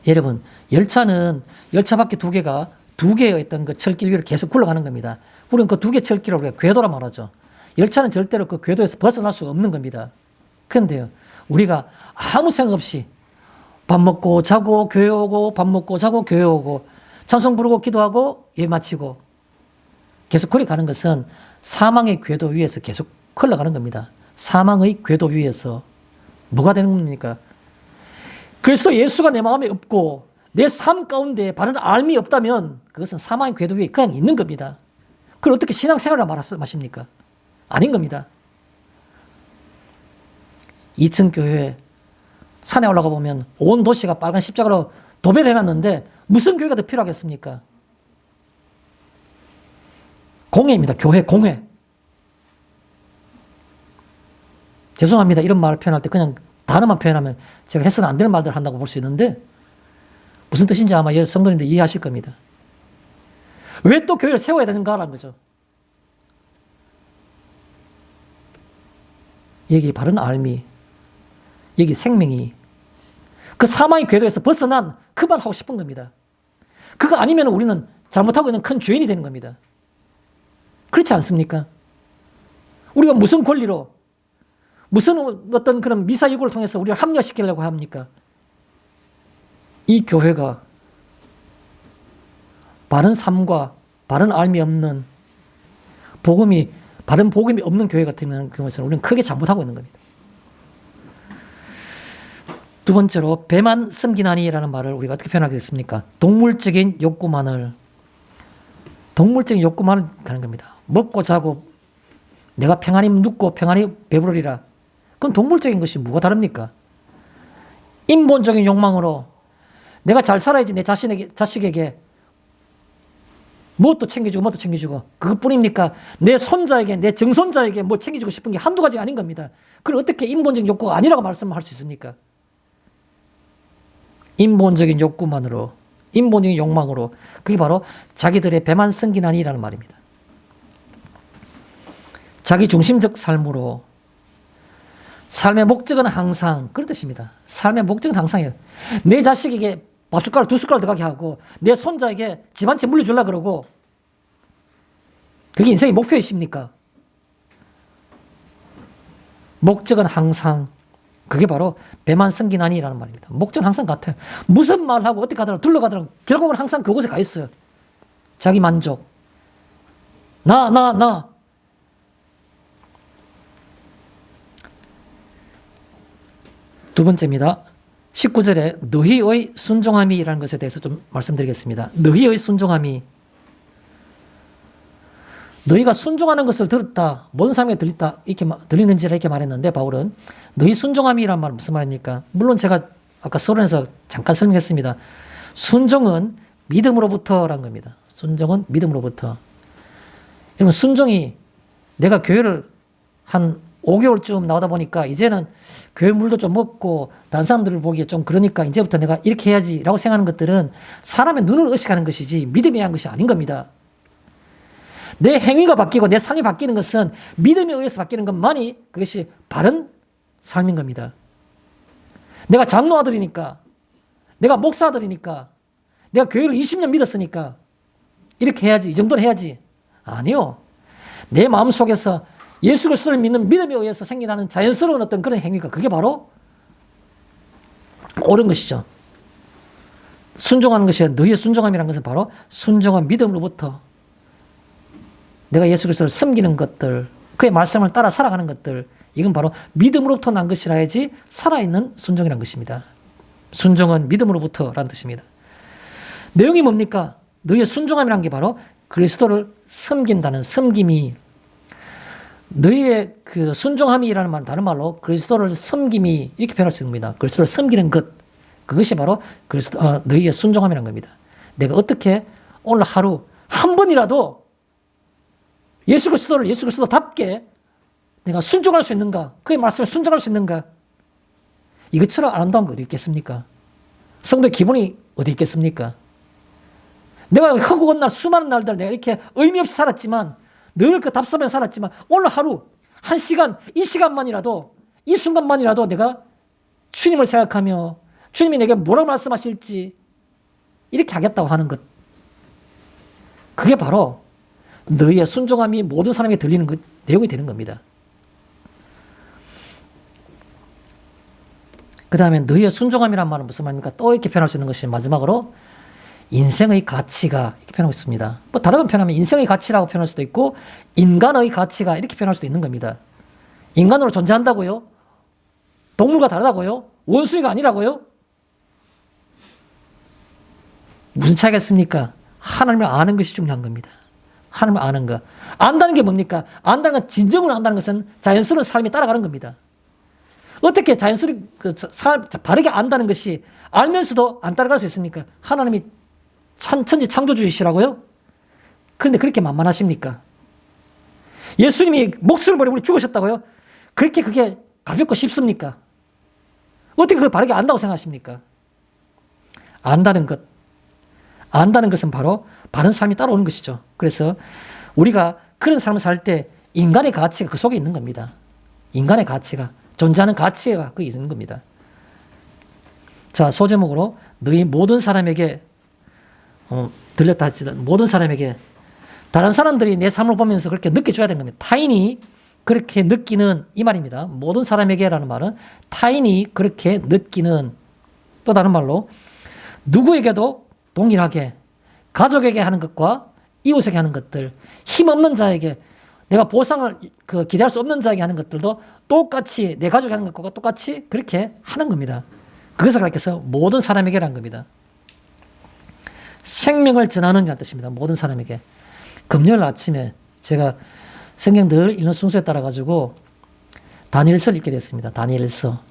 여러분, 열차는 열차 바퀴 두 개의 어떤 그 철길 위를 계속 굴러가는 겁니다. 우리는 그 두 개 철길을 우리가 궤도라 말하죠. 열차는 절대로 그 궤도에서 벗어날 수 없는 겁니다. 그런데요, 우리가 아무 생각 없이 밥 먹고 자고 교회 오고 밥 먹고 자고 교회 오고 찬송 부르고 기도하고 예배 마치고 계속 그리 가는 것은 사망의 궤도 위에서 계속 흘러가는 겁니다. 사망의 궤도 위에서 뭐가 되는 겁니까? 그리스도 예수가 내 마음에 없고 내 삶 가운데 바른 알미 없다면 그것은 사망의 궤도 위에 그냥 있는 겁니다. 그걸 어떻게 신앙생활을 말씀하십니까? 아닌 겁니다. 2층 교회 산에 올라가 보면 온 도시가 빨간 십자가로 도배를 해놨는데 무슨 교회가 더 필요하겠습니까? 공회입니다. 교회 공회. 죄송합니다. 이런 말을 표현할 때 그냥 단어만 표현하면 제가 해서는 안 되는 말들 한다고 볼 수 있는데 무슨 뜻인지 아마 성도님들 이해하실 겁니다. 왜 또 교회를 세워야 되는가라는 거죠. 여기 바른 알미, 여기 생명이 그 사망의 궤도에서 벗어난 그 말 하고 싶은 겁니다. 그거 아니면 우리는 잘못하고 있는 큰 죄인이 되는 겁니다. 그렇지 않습니까? 우리가 무슨 권리로 무슨 어떤 그런 미사유고를 통해서 우리를 합리화시키려고 합니까? 이 교회가 바른 삶과 바른 알미 없는 바른 복음이 없는 교회 같으면 그것은 우리는 크게 잘못하고 있는 겁니다. 두 번째로 배만 섬기나니라는 말을 우리가 어떻게 표현하겠습니까? 동물적인 욕구만을 가는 겁니다. 먹고 자고 내가 평안히 눕고 평안히 배부르리라. 그건 동물적인 것이 뭐가 다릅니까? 인본적인 욕망으로 내가 잘 살아야지 내 자식에게 무엇도 챙겨주고 그것뿐입니까? 내 손자에게 내 증손자에게 뭐 챙겨주고 싶은 게 한두 가지가 아닌 겁니다. 그걸 어떻게 인본적인 욕구가 아니라고 말씀할 수 있습니까? 인본적인 욕구만으로 인본적인 욕망으로 그게 바로 자기들의 배만 섬기나니라는 말입니다. 자기 중심적 삶으로 삶의 목적은 항상 그런 뜻입니다. 삶의 목적은 항상이에요. 내 자식에게 밥숟가락 두 숟가락 들어가게 하고 내 손자에게 집 한 채 물려주려고 그러고 그게 인생의 목표이십니까? 목적은 항상 그게 바로 배만 섬기나니라는 말입니다. 목적은 항상 같아요. 무슨 말하고 어떻게 하더라도 둘러가더라도 결국은 항상 그곳에 가 있어요. 자기 만족. 나. 두 번째입니다. 19절에 너희의 순종함이라는 것에 대해서 좀 말씀드리겠습니다. 너희의 순종함이 너희가 순종하는 것을 들었다. 모든 사람에게 들렸다. 이렇게 들리는지라 이렇게 말했는데 바울은 너희 순종함이란 말 무슨 말입니까? 물론 제가 아까 서론에서 잠깐 설명했습니다. 순종은 믿음으로부터라는 겁니다. 순종은 믿음으로부터. 여러분 순종이 내가 교회를 한 5개월쯤 나오다 보니까 이제는 교회 물도 좀 먹고 다른 사람들을 보기에 좀 그러니까 이제부터 내가 이렇게 해야지라고 생각하는 것들은 사람의 눈을 의식하는 것이지 믿음에 의한 것이 아닌 겁니다. 내 행위가 바뀌고 내 삶이 바뀌는 것은 믿음에 의해서 바뀌는 것만이 그것이 바른 삶인 겁니다. 내가 장로 아들이니까 내가 목사 아들이니까 내가 교회를 20년 믿었으니까 이렇게 해야지 이 정도는 해야지 아니요. 내 마음속에서 예수 그리스도를 믿는 믿음에 의해서 생겨나는 자연스러운 어떤 그런 행위가 그게 바로 옳은 것이죠. 순종하는 것이 너희의 순종함이라는 것은 바로 순종한 믿음으로부터 내가 예수 그리스도를 섬기는 것들 그의 말씀을 따라 살아가는 것들 이건 바로 믿음으로부터 난 것이라야지 살아있는 순종이라는 것입니다. 순종은 믿음으로부터라는 뜻입니다. 내용이 뭡니까? 너희의 순종함이라는 게 바로 그리스도를 섬긴다는 섬김이 너희의 그 순종함이라는 말 다른 말로 그리스도를 섬김이 이렇게 표현할 수 있습니다. 그리스도를 섬기는 것 그것이 바로 너희의 순종함이라는 겁니다. 내가 어떻게 오늘 하루 한 번이라도 예수 그리스도답게 내가 순종할 수 있는가? 그의 말씀에 순종할 수 있는가? 이것처럼 아름다운 거 어디 있겠습니까? 성도의 기본이 어디 있겠습니까? 내가 허구한 날 수많은 날들 내가 이렇게 의미 없이 살았지만 늘 그 답답하게 살았지만 오늘 하루, 한 시간, 이 시간만이라도, 이 순간만이라도 내가 주님을 생각하며 주님이 내게 뭐라고 말씀하실지 이렇게 하겠다고 하는 것. 그게 바로 너희의 순종함이 모든 사람에게 들리는 것, 내용이 되는 겁니다. 그 다음에 너희의 순종함이란 말은 무슨 말입니까? 또 이렇게 표현할 수 있는 것이 마지막으로 인생의 가치가 이렇게 표현하고 있습니다. 뭐 다른 표현하면 인생의 가치라고 표현할 수도 있고 인간의 가치가 이렇게 표현할 수도 있는 겁니다. 인간으로 존재한다고요? 동물과 다르다고요? 원숭이가 아니라고요? 무슨 차이가 있습니까? 하나님을 아는 것이 중요한 겁니다. 하나님을 아는 것. 안다는 게 뭡니까? 안다는 건, 진정으로 안다는 것은 자연스러운 삶이 따라가는 겁니다. 어떻게 자연스럽게 바르게 안다는 것이 알면서도 안 따라갈 수 있습니까? 하나님이 천지 창조주이시라고요? 그런데 그렇게 만만하십니까? 예수님이 목숨을 버리고 우리 죽으셨다고요? 그렇게 그게 가볍고 쉽습니까? 어떻게 그걸 바르게 안다고 생각하십니까? 안다는 것은 바로 바른 삶이 따라오는 것이죠. 그래서 우리가 그런 삶을 살 때 인간의 가치가 그 속에 있는 겁니다. 인간의 가치가, 존재하는 가치가 거기 있는 겁니다. 자, 소제목으로 너희 모든 사람에게 들렸다 하지만 모든 사람에게, 다른 사람들이 내 삶을 보면서 그렇게 느껴줘야 되는 겁니다. 타인이 그렇게 느끼는, 이 말입니다. 모든 사람에게라는 말은 타인이 그렇게 느끼는, 또 다른 말로 누구에게도 동일하게 가족에게 하는 것과 이웃에게 하는 것들, 힘없는 자에게, 내가 보상을 기대할 수 없는 자에게 하는 것들도 똑같이 내 가족이 하는 것과 똑같이 그렇게 하는 겁니다. 그것을 가르쳐서 모든 사람에게라는 겁니다. 생명을 전하는 이라는 뜻입니다. 모든 사람에게. 금요일 아침에 제가 성경 늘 읽는 순서에 따라 가지고 다니엘서를 읽게 됐습니다. 다니엘서.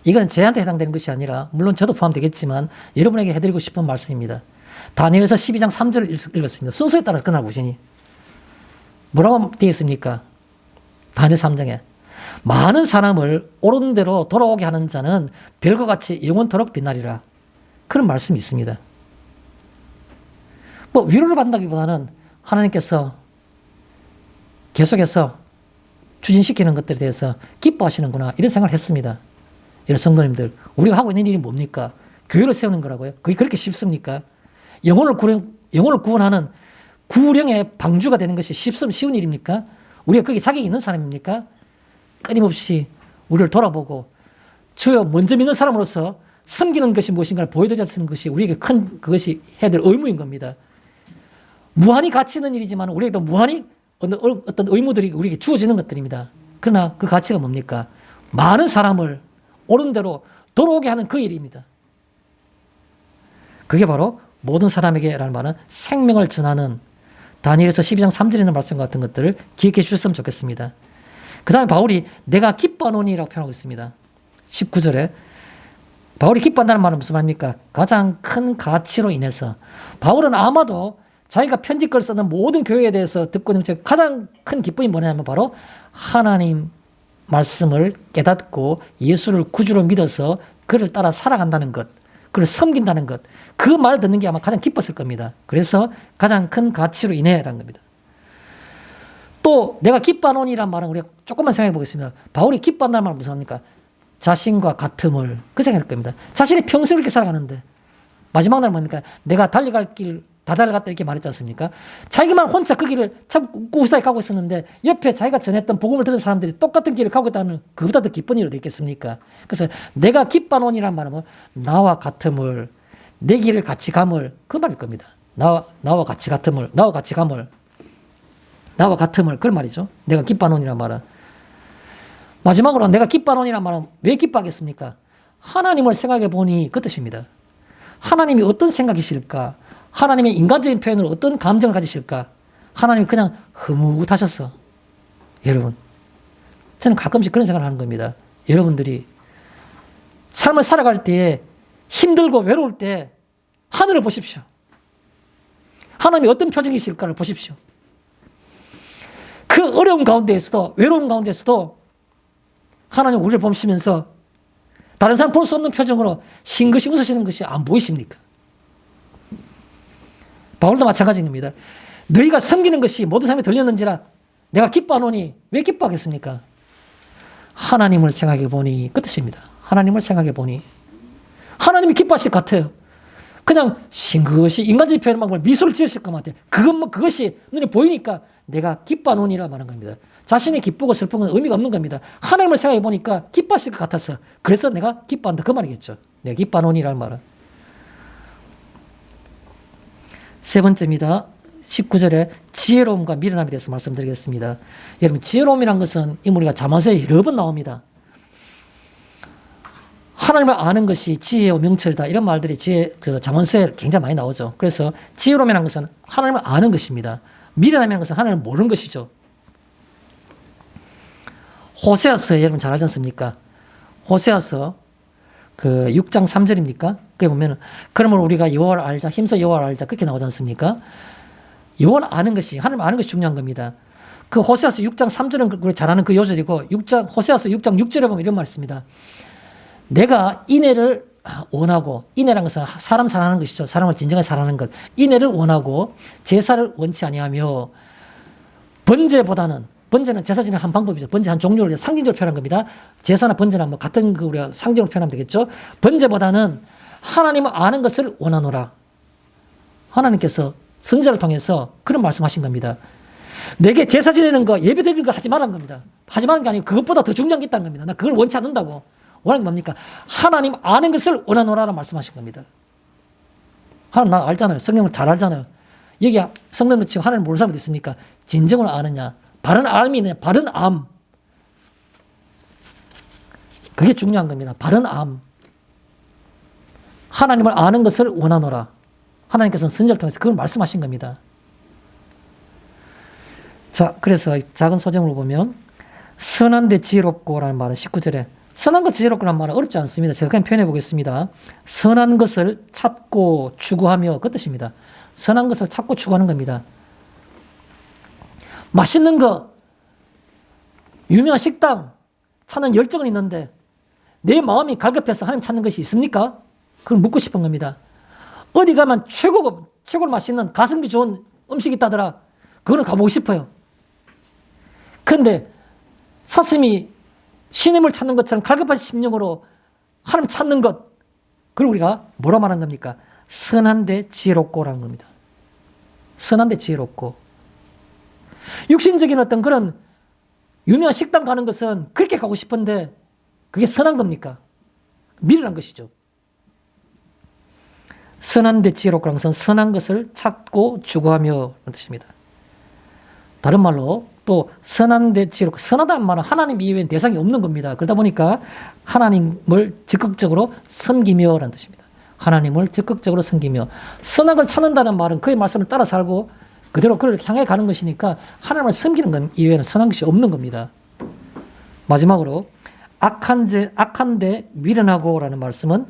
이건 저한테 해당되는 것이 아니라 물론 저도 포함되겠지만 여러분에게 해드리고 싶은 말씀입니다. 다니엘서 12장 3절을 읽었습니다. 순서에 따라서 그날 보시니 뭐라고 되어 있습니까? 다니엘 3장에 많은 사람을 옳은 대로 돌아오게 하는 자는 별과 같이 영원토록 빛나리라. 그런 말씀이 있습니다. 뭐 위로를 받는다기보다는 하나님께서 계속해서 추진시키는 것들에 대해서 기뻐하시는구나, 이런 생각을 했습니다. 여러분 성도님들, 우리가 하고 있는 일이 뭡니까? 교회를 세우는 거라고요? 그게 그렇게 쉽습니까? 영혼을 구원하는 구령의 방주가 되는 것이 쉬운 일입니까? 우리가 거기에 자격이 있는 사람입니까? 끊임없이 우리를 돌아보고 주여 먼저 믿는 사람으로서 섬기는 것이 무엇인가를 보여드려야 하는 것이 우리에게 큰 그것이 해야 될 의무인 겁니다. 무한히 가치 있는 일이지만 우리에게도 무한히 어떤 의무들이 우리에게 주어지는 것들입니다. 그러나 그 가치가 뭡니까? 많은 사람을 옳은 대로 돌아오게 하는 그 일입니다. 그게 바로 모든 사람에게라는 말은 생명을 전하는, 다니엘서 12장 3절에 있는 말씀 같은 것들을 기억해 주셨으면 좋겠습니다. 그 다음에 바울이 내가 기뻐하노니라고 표현하고 있습니다. 19절에 바울이 기뻐한다는 말은 무슨 말입니까? 가장 큰 가치로 인해서. 바울은 아마도 자기가 편지글 쓰는 모든 교회에 대해서 듣고 있는 가장 큰 기쁨이 뭐냐면 바로 하나님 말씀을 깨닫고 예수를 구주로 믿어서 그를 따라 살아간다는 것, 그를 섬긴다는 것, 그 말 듣는 게 아마 가장 기뻤을 겁니다. 그래서 가장 큰 가치로 인해라는 겁니다. 또 내가 기뻐하노니란 말은 우리가 조금만 생각해 보겠습니다. 바울이 기뻐한다는 말은 무슨 말입니까? 자신과 같음을, 그 생각일 겁니다. 자신이 평생 이렇게 살아가는데 마지막 날은 뭡니까? 내가 달려갈 길 다 달려갔다 이렇게 말했지 않습니까? 자기만 혼자 그 길을 참 꾸꾸하게 가고 있었는데 옆에 자기가 전했던 복음을 들은 사람들이 똑같은 길을 가고 있다는, 그보다 더 기쁜 일이 되겠습니까? 그래서 내가 기뻐하노니란 말은 나와 같음을, 내 길을 같이 감을, 그 말일 겁니다. 나와 같이 같음을, 나와 같이 감을, 나와 같음을, 그 말이죠. 내가 기뻐하노니란 말은. 마지막으로 내가 기뻐하노니란 말은 왜 기뻐하겠습니까? 하나님을 생각해 보니 그 뜻입니다. 하나님이 어떤 생각이실까? 하나님의 인간적인 표현으로 어떤 감정을 가지실까? 하나님이 그냥 흐뭇하셨어. 여러분, 저는 가끔씩 그런 생각을 하는 겁니다. 여러분들이 삶을 살아갈 때 힘들고 외로울 때 하늘을 보십시오. 하나님이 어떤 표정이실까를 보십시오. 그 어려운 가운데에서도, 외로운 가운데에서도 하나님 우리를 보시면서 다른 사람 볼 수 없는 표정으로 싱긋이 웃으시는 것이 안 보이십니까? 바울도 마찬가지입니다. 너희가 섬기는 것이 모든 사람이 들렸는지라 내가 기뻐하노니 왜 기뻐하겠습니까? 하나님을 생각해 보니 그 뜻입니다. 하나님을 생각해 보니 하나님이 기뻐하실 것 같아요. 그냥 싱긋이 인간적인 표현 방법을 미소를 지으실 것 같아요. 그것이 눈에 보이니까 내가 기뻐하노니라 말하는 겁니다. 자신이 기쁘고 슬픈 건 의미가 없는 겁니다. 하나님을 생각해 보니까 기뻐하실 것 같아서 그래서 내가 기뻐한다 그 말이겠죠. 내가 기뻐하노니라는 말은. 세 번째입니다. 19절에 지혜로움과 미련함에 대해서 말씀드리겠습니다. 여러분 지혜로움이란 것은 우리가 잠언서에 여러 번 나옵니다. 하나님을 아는 것이 지혜요 명철이다 이런 말들이 잠언서에 굉장히 많이 나오죠. 그래서 지혜로움이라는 것은 하나님을 아는 것입니다. 미련함이라는 것은 하나님을 모르는 것이죠. 호세아서 여러분 잘 알지 않습니까? 호세아서 6장 3절입니까? 그게 보면은 그러면 우리가 여호와를 알자 힘써 여호와를 알자 그렇게 나오지 않습니까? 여호와를 아는 것이 하나님 아는 것이 중요한 겁니다. 그 호세아서 6장 3절은 우리 잘 아는 그 요절이고 호세아서 6장 6절에 보면 이런 말씀입니다. 내가 인애를 원하고 인애라는 것은 사람 사랑하는 것이죠. 사람을 진정하게 사랑하는 것. 인애를 원하고 제사를 원치 아니하며 번제는 제사 지내는 한 방법이죠. 번제 한 종류를 상징적으로 표현한 겁니다. 제사나 번제나 뭐 같은 우리가 상징으로 표현하면 되겠죠. 번제보다는 하나님을 아는 것을 원하노라. 하나님께서 선지자를 통해서 그런 말씀하신 겁니다. 내게 제사 지내는 거 예배 드리는 거 하지 말라는 겁니다. 하지 말라는 게 아니고 그것보다 더 중요한 게 있다는 겁니다. 나 그걸 원치 않는다고. 원하는 게 뭡니까? 하나님 아는 것을 원하노라라고 말씀하신 겁니다. 하나님 나 알잖아요. 성경을 잘 알잖아요. 여기 성경을 치고 하나님 모르는 사람이 있습니까? 진정으로 아느냐. 바른 암이 있느냐. 바른 암. 그게 중요한 겁니다. 바른 암. 하나님을 아는 것을 원하노라. 하나님께서는 선지자를 통해서 그걸 말씀하신 겁니다. 자, 그래서 작은 소정으로 보면 선한데 지혜롭고라는 말은 19절에 선한 것 지혜롭고라는 말은 어렵지 않습니다. 제가 그냥 표현해 보겠습니다. 선한 것을 찾고 추구하며 그 뜻입니다. 선한 것을 찾고 추구하는 겁니다. 맛있는 거, 유명한 식당 찾는 열정은 있는데 내 마음이 갈급해서 하나님 찾는 것이 있습니까? 그걸 묻고 싶은 겁니다. 어디 가면 최고로 맛있는 가성비 좋은 음식이 있다더라. 그거는 가보고 싶어요. 그런데 사슴이 신임을 찾는 것처럼 갈급한 심령으로 하나님 찾는 것, 그걸 우리가 뭐라 말하는 겁니까? 선한데 지혜롭고라는 겁니다. 선한데 지혜롭고. 육신적인 어떤 그런 유명한 식당 가는 것은 그렇게 가고 싶은데 그게 선한 겁니까? 미련한 것이죠. 선한데 지혜롭고라는 것은 선한 것을 찾고 추구하며 그런 뜻입니다. 다른 말로 또 선한데 지혜롭고, 선하다는 말은 하나님 이외엔 대상이 없는 겁니다. 그러다 보니까 하나님을 적극적으로 섬기며라는 뜻입니다. 하나님을 적극적으로 섬기며, 선한 걸 찾는다는 말은 그의 말씀을 따라 살고 그대로 그를 향해 가는 것이니까 하나님을 섬기는 것 이외에는 선한 것이 없는 겁니다. 마지막으로 악한데 미련하고라는 말씀은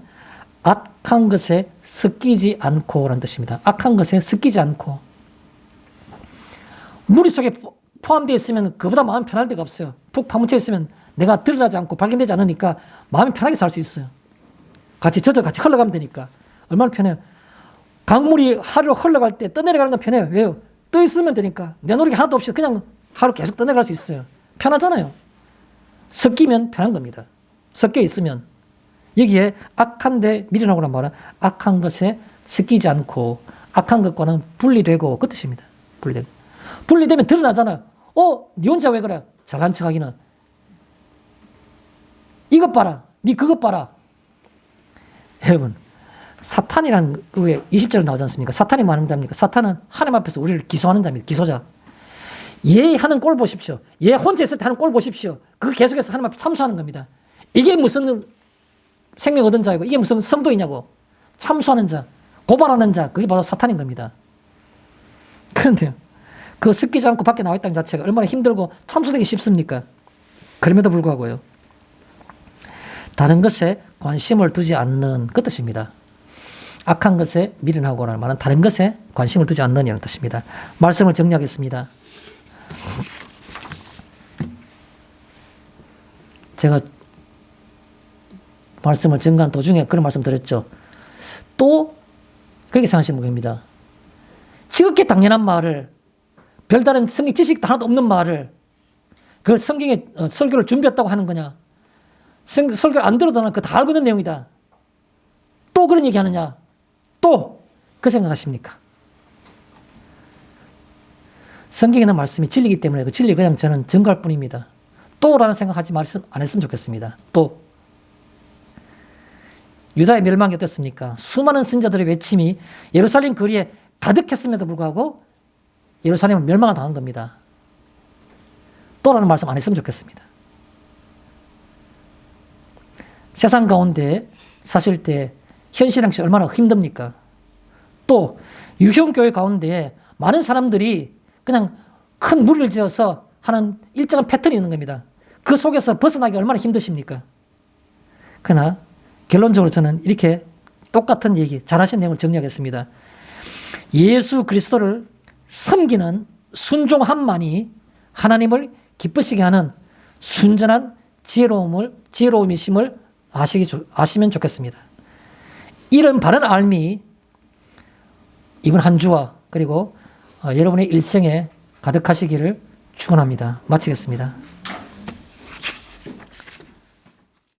악한 것에 섞이지 않고라는 뜻입니다. 악한 것에 섞이지 않고. 무리 속에 포함되어 있으면 그보다 마음이 편할 데가 없어요. 푹 파묻혀 있으면 내가 드러나지 않고 발견되지 않으니까 마음이 편하게 살 수 있어요. 같이 흘러가면 되니까. 얼마나 편해요. 강물이 하루 흘러갈 때 떠내려가는 건 편해요. 왜요? 떠 있으면 되니까. 내 노력이 하나도 없이 그냥 하루 계속 떠내려갈 수 있어요. 편하잖아요. 섞이면 편한 겁니다. 섞여 있으면. 여기에 악한데 미련하고란 말은 악한 것에 섞이지 않고 악한 것과는 분리되고 그 뜻입니다. 분리되면 드러나잖아요. 니 혼자 왜 그래? 잘난 척하기는. 이것 봐라. 니 그것 봐라. 여러분, 사탄이란 왜 20절에 나오지 않습니까? 사탄이 뭐 하는 자입니까? 사탄은 하나님 앞에서 우리를 기소하는 자입니다. 기소자. 얘 하는 꼴 보십시오. 얘 혼자 있을 때 하는 꼴 보십시오. 그거 계속해서 하나님 앞에 참수하는 겁니다. 이게 무슨 생명 얻은 자이고 이게 무슨 성도이냐고. 참수하는 자, 고발하는 자, 그게 바로 사탄인 겁니다. 그런데요, 그거 섞이지 않고 밖에 나와 있다는 자체가 얼마나 힘들고 참수되기 쉽습니까? 그럼에도 불구하고요. 다른 것에 관심을 두지 않는 그 뜻입니다. 악한 것에 미련하고라는 말은 다른 것에 관심을 두지 않는 이라는 뜻입니다. 말씀을 정리하겠습니다. 제가 말씀을 증거한 도중에 그런 말씀 드렸죠. 또 그렇게 생각하시면 됩니다. 지극히 당연한 말을 별다른 성경 지식도 하나도 없는 말을 그걸 성경에 설교를 준비했다고 하는 거냐? 설교 안 들어도 나는 그거 다 알고 있는 내용이다. 또 그런 얘기 하느냐? 또 그 생각하십니까? 성경에 있는 말씀이 진리이기 때문에 그 진리 그냥 저는 증거할 뿐입니다. 또라는 생각하지 안 했으면 좋겠습니다. 또 유다의 멸망이 어땠습니까? 수많은 선자들의 외침이 예루살렘 거리에 가득했음에도 불구하고 예루살렘은 멸망을 당한 겁니다. 또라는 말씀 안 했으면 좋겠습니다. 세상 가운데 사실 때 현실행시 얼마나 힘듭니까? 또 유형교회 가운데 많은 사람들이 그냥 큰 무리를 지어서 하는 일정한 패턴이 있는 겁니다. 그 속에서 벗어나기 얼마나 힘드십니까? 그러나 결론적으로 저는 이렇게 똑같은 얘기, 잘하신 내용을 정리하겠습니다. 예수 그리스도를 섬기는 순종함만이 하나님을 기쁘시게 하는 순전한 지혜로움이심을 아시면 좋겠습니다. 이런 바른 알미 이번 한 주와 그리고 여러분의 일생에 가득하시기를 축원합니다. 마치겠습니다.